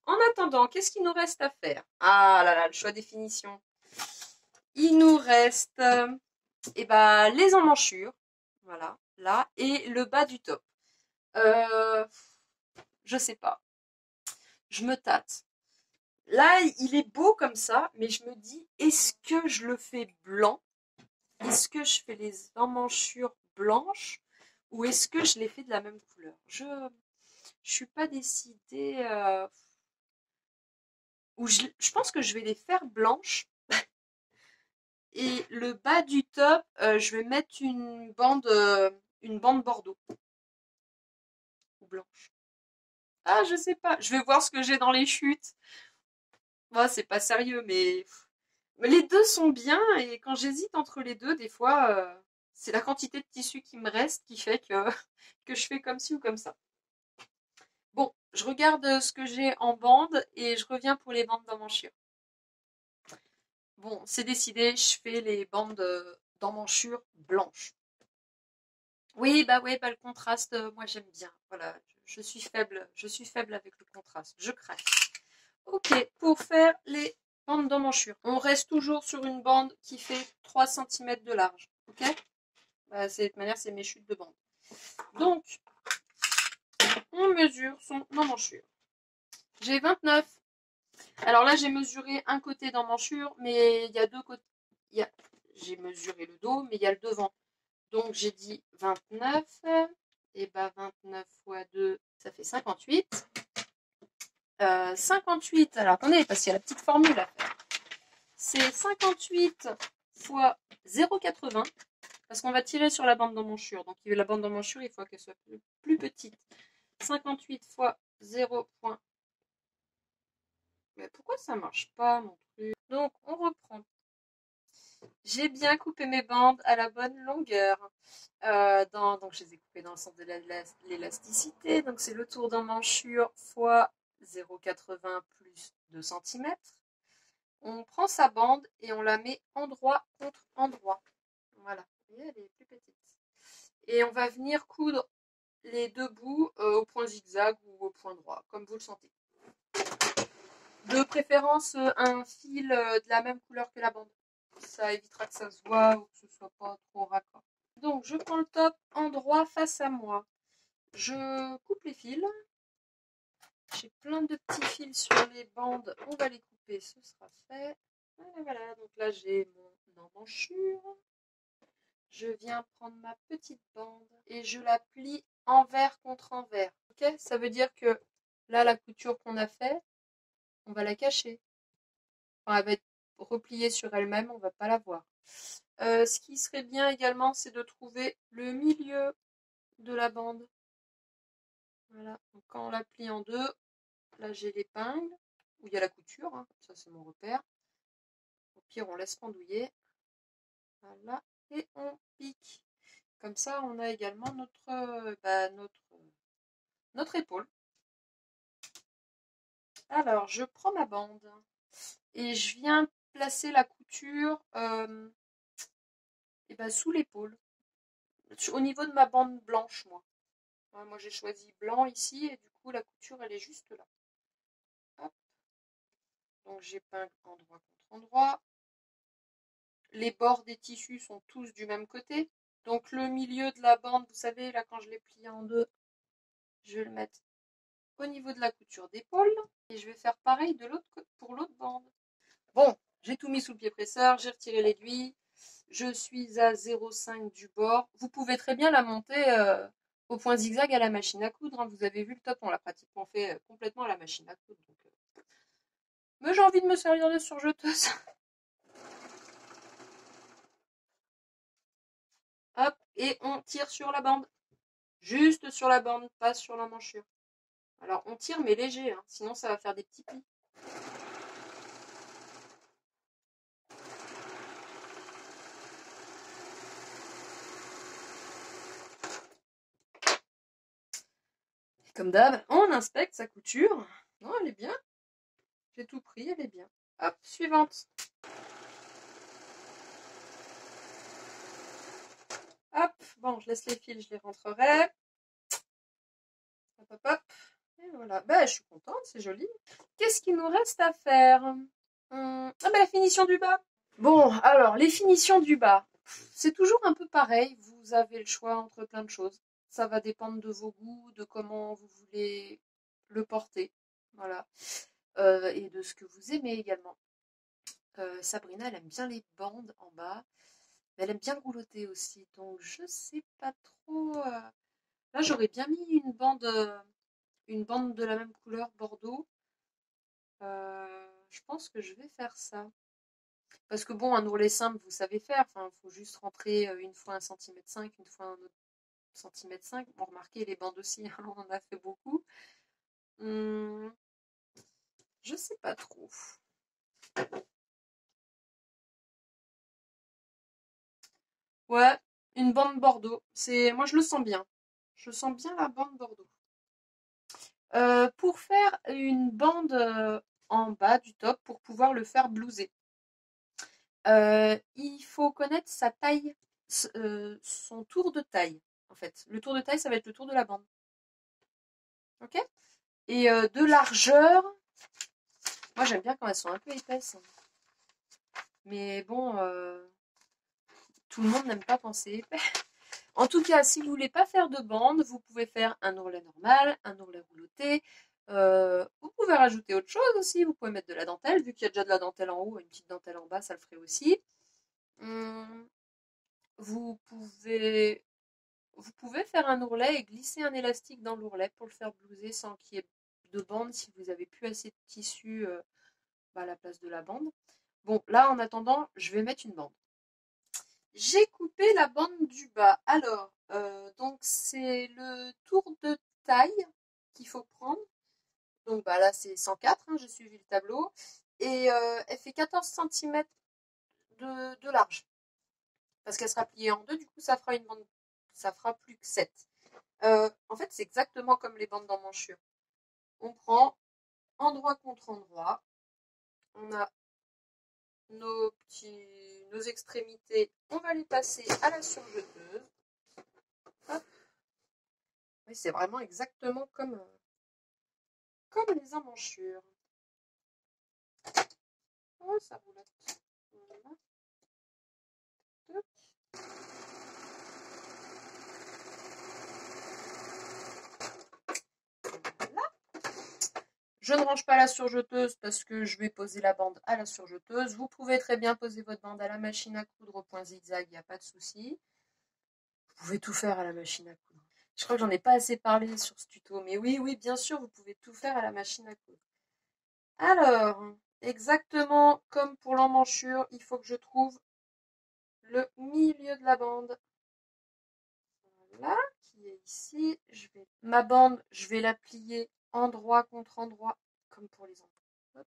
En attendant, qu'est-ce qu'il nous reste à faire? Ah là là, le choix des finitions. Il nous reste les emmanchures, voilà, là, et le bas du top. Je sais pas, je me tâte. Là, il est beau comme ça, mais je me dis, est-ce que je le fais blanc? Est-ce que je fais les emmanchures blanches? Ou est-ce que je les fais de la même couleur? Je suis pas décidée. Je pense que je vais les faire blanches. Et le bas du top, je vais mettre une bande bordeaux ou blanche. Ah, je sais pas. Je vais voir ce que j'ai dans les chutes. Moi, c'est pas sérieux, mais les deux sont bien. Et quand j'hésite entre les deux, des fois, c'est la quantité de tissu qui me reste qui fait que, que je fais comme ci ou comme ça. Bon, je regarde ce que j'ai en bande et je reviens pour les bandes d'emmanchure. Bon, c'est décidé, je fais les bandes d'emmanchure blanches. Oui, bah ouais, bah le contraste, moi j'aime bien. Voilà, je suis faible avec le contraste. Je craque. Ok, pour faire les bandes d'emmanchure, on reste toujours sur une bande qui fait 3 cm de large. Ok, bah, de toute manière, c'est mes chutes de bande. Donc, on mesure son emmanchure. J'ai 29. Alors là, j'ai mesuré un côté d'emmanchure, mais il y a deux côtés. J'ai mesuré le dos, mais il y a le devant. Donc j'ai dit 29. Et bah 29 fois 2, ça fait 58. 58, alors attendez, parce qu'il y a la petite formule à faire. C'est 58 fois 0,80. Parce qu'on va tirer sur la bande d'emmanchure. Donc la bande d'emmanchure, il faut qu'elle soit plus petite. 58 fois 0. Mais pourquoi ça marche pas mon truc? Donc on reprend. J'ai bien coupé mes bandes à la bonne longueur. Donc je les ai coupées dans le sens de l'élasticité. Donc c'est le tour d'emmanchure fois 0,80 plus 2 cm. On prend sa bande et on la met endroit contre endroit. Voilà. Vous voyez, elle est plus petite. Et on va venir coudre les deux bouts au point zigzag ou au point droit, comme vous le sentez. De préférence, un fil de la même couleur que la bande. Ça évitera que ça se voit ou que ce soit pas trop raccord. Donc je prends le top endroit face à moi. Je coupe les fils. J'ai plein de petits fils sur les bandes. On va les couper, ce sera fait. Voilà, donc là j'ai mon emmanchure. Je viens prendre ma petite bande et je la plie envers contre envers. Ok, ça veut dire que là la couture qu'on a fait, on va la cacher. Enfin, elle va être repliée sur elle-même, on va pas la voir. Ce qui serait bien également, c'est de trouver le milieu de la bande. Voilà, donc quand on la plie en deux, là j'ai l'épingle, où il y a la couture, hein. Ça c'est mon repère. Au pire, on laisse pendouiller. Voilà, et on pique. Comme ça, on a également notre épaule. Alors, je prends ma bande et je viens placer la couture sous l'épaule, au niveau de ma bande blanche, moi. Ouais, moi, j'ai choisi blanc ici et du coup, la couture, elle est juste là. Hop. Donc, j'épingle endroit contre endroit. Les bords des tissus sont tous du même côté. Donc, le milieu de la bande, vous savez, là, quand je l'ai plié en deux, je vais le mettre au niveau de la couture d'épaule. Et je vais faire pareil pour l'autre bande. Bon, j'ai tout mis sous le pied presseur, j'ai retiré l'aiguille. Je suis à 0,5 du bord. Vous pouvez très bien la monter au point zigzag à la machine à coudre. Hein. Vous avez vu le top, on l'a pratiquement fait complètement à la machine à coudre. Donc, mais j'ai envie de me servir de surjeteuse. Hop, et on tire sur la bande. Juste sur la bande, pas sur l'emmanchure. Alors on tire mais léger, hein, sinon ça va faire des petits plis. Comme d'hab, on inspecte sa couture. Non, elle est bien. J'ai tout pris, elle est bien. Hop, suivante. Hop, bon, je laisse les fils, je les rentrerai. Hop, hop, hop. Et Voilà. Bah, je suis contente, c'est joli. Qu'est-ce qu'il nous reste à faire? Ah bah la finition du bas. Bon, alors, les finitions du bas. C'est toujours un peu pareil. Vous avez le choix entre plein de choses. Ça va dépendre de vos goûts, de comment vous voulez le porter. Voilà. Et de ce que vous aimez également. Sabrina, elle aime bien les bandes en bas. Mais elle aime bien le roulotter aussi. Donc, je sais pas trop. Là, j'aurais bien mis une bande de la même couleur, bordeaux. Je pense que je vais faire ça. Parce que bon, un ourlet simple, vous savez faire. Enfin, il faut juste rentrer une fois 1,5 cm, une fois un autre 1,5 cm. Bon, remarquez, les bandes aussi, hein, on en a fait beaucoup. Je sais pas trop. Ouais, une bande bordeaux. Moi, je le sens bien. Je sens bien la bande bordeaux. Pour faire une bande en bas du top, pour pouvoir le faire blouser, il faut connaître sa taille, son tour de taille, en fait. Le tour de taille, ça va être le tour de la bande. Ok? Et de largeur, moi j'aime bien quand elles sont un peu épaisses. Mais bon, tout le monde n'aime pas penser épais. En tout cas, si vous voulez pas faire de bande, vous pouvez faire un ourlet normal, un ourlet rouloté. Vous pouvez rajouter autre chose aussi. Vous pouvez mettre de la dentelle. Vu qu'il y a déjà de la dentelle en haut, une petite dentelle en bas, ça le ferait aussi. Vous pouvez, vous pouvez faire un ourlet et glisser un élastique dans l'ourlet pour le faire blouser sans qu'il y ait de bande si vous n'avez plus assez de tissu à la place de la bande. Bon, là, en attendant, je vais mettre une bande. J'ai coupé la bande du bas. Alors, donc c'est le tour de taille qu'il faut prendre. Donc bah, là, c'est 104, hein, j'ai suivi le tableau. Et elle fait 14 cm de large. Parce qu'elle sera pliée en deux, du coup, ça fera une bande, ça fera plus que 7. En fait, c'est exactement comme les bandes d'emmanchure. On prend endroit contre endroit. On a nos extrémités, on va les passer à la surjeteuse. Hop. Oui, c'est vraiment exactement comme les emmanchures. Oh, ça roule. Voilà. Voilà. Je ne range pas la surjeteuse parce que je vais poser la bande à la surjeteuse. Vous pouvez très bien poser votre bande à la machine à coudre au point zigzag, il n'y a pas de souci. Vous pouvez tout faire à la machine à coudre. Je crois que j'en ai pas assez parlé sur ce tuto, mais oui, oui, bien sûr, vous pouvez tout faire à la machine à coudre. Alors, exactement comme pour l'emmanchure, il faut que je trouve le milieu de la bande. Voilà, qui est ici. Ma bande, je vais la plier endroit contre endroit, comme pour les endroits.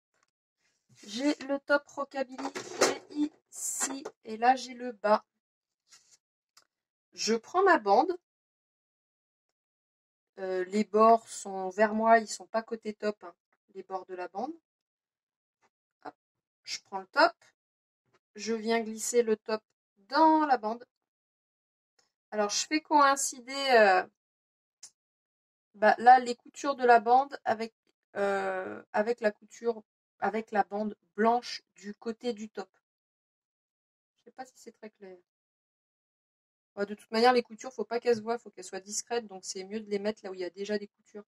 J'ai le top rockabilly qui est ici, et là j'ai le bas. Je prends ma bande. Les bords sont vers moi, ils sont pas côté top, hein, les bords de la bande. Hop, je prends le top. Je viens glisser le top dans la bande. Alors je fais coïncider là les coutures de la bande avec la couture, avec la bande blanche du côté du top. Je sais pas si c'est très clair. De toute manière, les coutures, faut pas qu'elles se voient, faut qu'elles soient discrètes, donc c'est mieux de les mettre là où il y a déjà des coutures,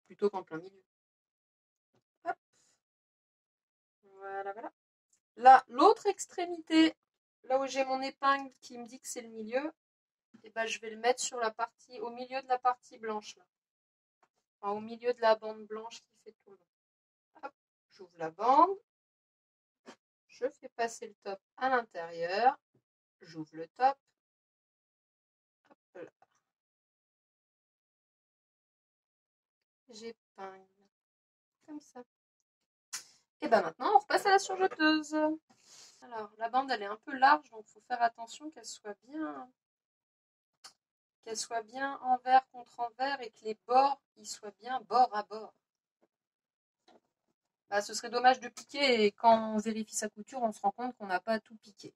plutôt qu'en plein milieu. Hop. Voilà, voilà. Là, l'autre extrémité, là où j'ai mon épingle qui me dit que c'est le milieu, et ben, je vais le mettre sur la partie, au milieu de la partie blanche, là. Enfin, au milieu de la bande blanche qui fait tout le long. Hop, j'ouvre la bande, je fais passer le top à l'intérieur, j'ouvre le top, hop là. J'épingle, comme ça. Et ben maintenant, on repasse à la surjeteuse. Alors, la bande, elle est un peu large, donc il faut faire attention qu'elle soit bien envers contre envers et que les bords, ils soient bien bord à bord. Ce serait dommage de piquer et quand on vérifie sa couture, on se rend compte qu'on n'a pas tout piqué.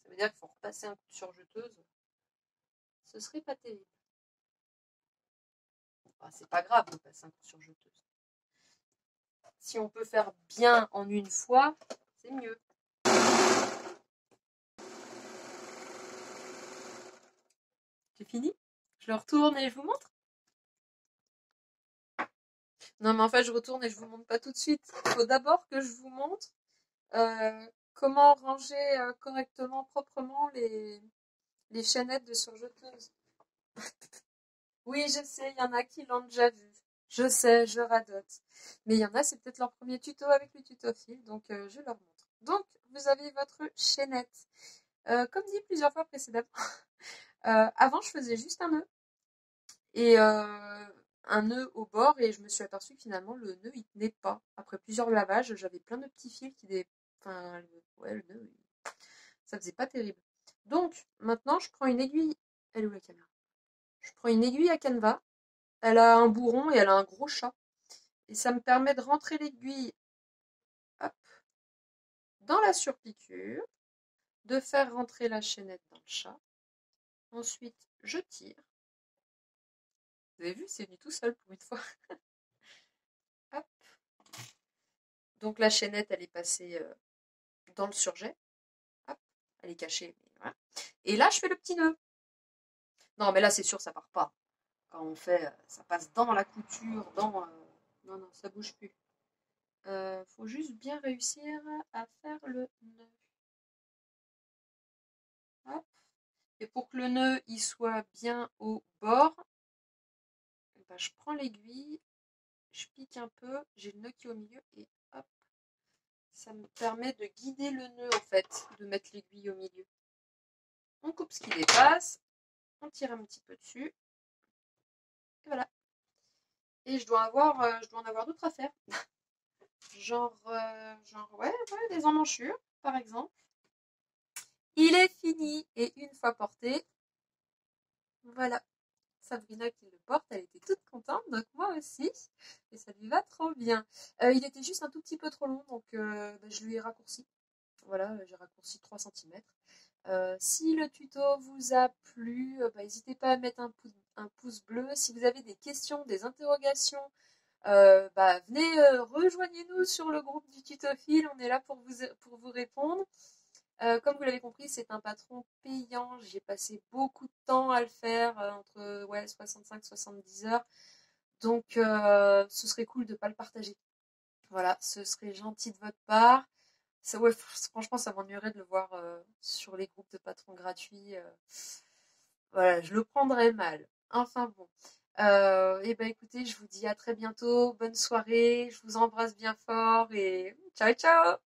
Ça veut dire qu'il faut repasser un coup de surjeteuse. Ce serait pas terrible. Enfin, c'est pas grave de passer un coup sur jeteuse. Si on peut faire bien en une fois, c'est mieux. C'est fini? Je le retourne et je vous montre? Non, mais en fait, je retourne et je vous montre pas tout de suite. Il faut d'abord que je vous montre comment ranger correctement, proprement les chaînettes de surjeteuse. Oui, je sais, il y en a qui l'ont déjà vu. Je sais, je radote. Mais il y en a, c'est peut-être leur premier tuto avec le tuto fil, donc je leur montre. Donc, vous avez votre chaînette. Comme dit plusieurs fois précédemment, avant, je faisais juste un nœud. Et un nœud au bord, et je me suis aperçue que finalement, le nœud, il tenait pas. Après plusieurs lavages, j'avais plein de petits fils Enfin, ouais, le nœud, ça faisait pas terrible. Donc, maintenant, je prends une aiguille. Elle est où la caméra? Je prends une aiguille à canevas. Elle a un bourron et elle a un gros chat. Et ça me permet de rentrer l'aiguille hop, dans la surpiqûre, de faire rentrer la chaînette dans le chat. Ensuite, je tire. Vous avez vu, c'est venu tout seul pour une fois. Hop. Donc la chaînette, elle est passée dans le surjet. Hop, elle est cachée. Mais voilà. Et là, je fais le petit nœud. Non, mais là, c'est sûr, ça part pas. Quand on fait, ça passe dans la couture, non, non, ça bouge plus. Faut juste bien réussir à faire le nœud. Hop. Et pour que le nœud il soit bien au bord, ben, je prends l'aiguille, je pique un peu, j'ai le nœud qui est au milieu et hop, ça me permet de guider le nœud en fait, de mettre l'aiguille au milieu. On coupe ce qui dépasse, on tire un petit peu dessus, et voilà. Et je dois en avoir d'autres à faire. genre ouais, des emmanchures par exemple. Il est fini et une fois porté, voilà. Sabrina qui le porte, elle était toute contente, donc moi aussi, et ça lui va trop bien. Il était juste un tout petit peu trop long, donc je lui ai raccourci. Voilà, j'ai raccourci 3 cm. Si le tuto vous a plu, n'hésitez pas à mettre un pouce bleu. Si vous avez des questions, des interrogations, venez, rejoignez-nous sur le groupe du tutophile, on est là pour vous répondre. Comme vous l'avez compris, c'est un patron payant. J'ai passé beaucoup de temps à le faire, entre 65-70 heures. Donc, ce serait cool de ne pas le partager. Voilà, ce serait gentil de votre part. Ça, ouais, franchement, ça m'ennuierait de le voir sur les groupes de patrons gratuits. Voilà, je le prendrais mal. Enfin bon. Et ben écoutez, je vous dis à très bientôt. Bonne soirée. Je vous embrasse bien fort et ciao ciao.